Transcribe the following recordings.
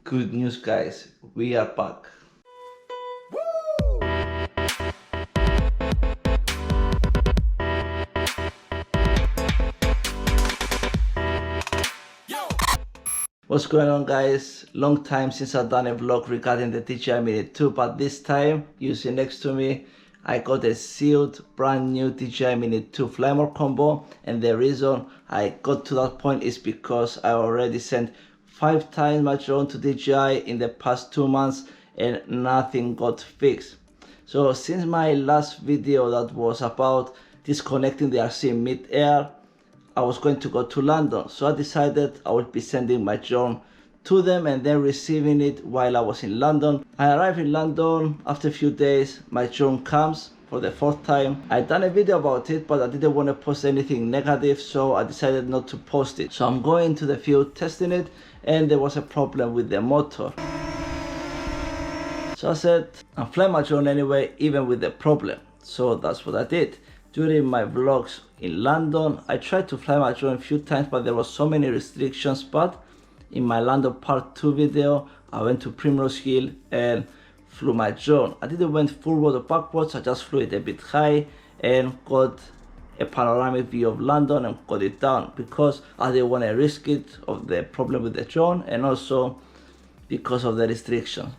Good news, guys, we are back. What's going on, guys? Long time since I've done a vlog regarding the DJI Mini 2, but this time, you see next to me, I got a sealed brand new DJI Mini 2 fly mode combo, and the reason I got to that point is because I already sent 5 times my drone to DJI in the past 2 months and nothing got fixed. So since my last video that was about disconnecting the RC mid-air, I was going to go to London, so I decided I would be sending my drone to them and then receiving it while I was in London. I arrived in London. After a few days, my drone comes for the 4th time. I done a video about it, but I didn't want to post anything negative, so I decided not to post it. So I'm going to the field testing it, and there was a problem with the motor. So I said, I'm flying my drone anyway, even with the problem. So that's what I did. During my vlogs in London, I tried to fly my drone a few times, but there were so many restrictions. But in my London part 2 video, I went to Primrose Hill and flew my drone. I didn't went forward or backwards, I just flew it a bit high and got a panoramic view of London and got it down because I didn't want to risk it of the problem with the drone and also because of the restrictions.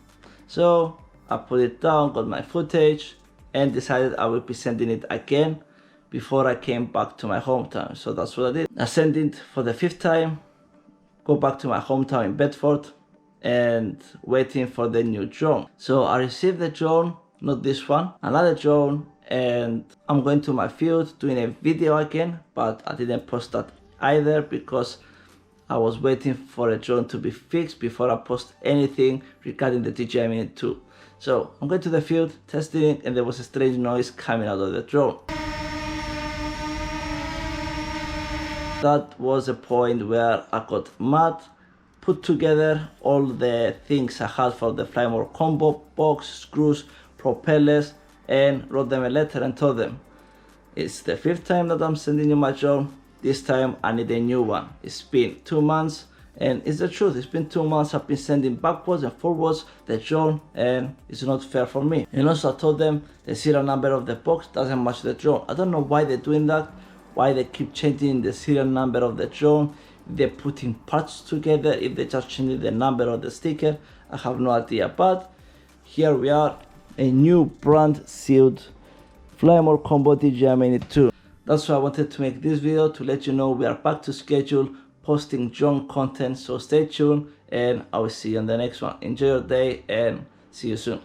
So I put it down, got my footage, and decided I would be sending it again before I came back to my hometown. So that's what I did. I sent it for the 5th time, go back to my hometown in Bedford, and waiting for the new drone. So I received the drone, not this one, another drone, and I'm going to my field doing a video again, but I didn't post that either because I was waiting for a drone to be fixed before I post anything regarding the DJI Mini 2. So I'm going to the field, testing it, and there was a strange noise coming out of the drone. That was a point where I got mad, put together all the things I had for the fly mode combo, box, screws, propellers, and wrote them a letter and told them, it's the 5th time that I'm sending you my drone. This time I need a new one. It's been 2 months, and it's the truth. It's been 2 months I've been sending backwards and forwards the drone, and it's not fair for me. And also I told them the serial number of the box doesn't match the drone. I don't know why they're doing that, why they keep changing the serial number of the drone, if they're putting parts together, if they're just changing the number of the sticker. I have no idea, but here we are, a new brand sealed fly mode combo DJI Mini 2. That's why I wanted to make this video, to let you know we are back to schedule posting drone content. So stay tuned and I will see you on the next one. Enjoy your day and see you soon.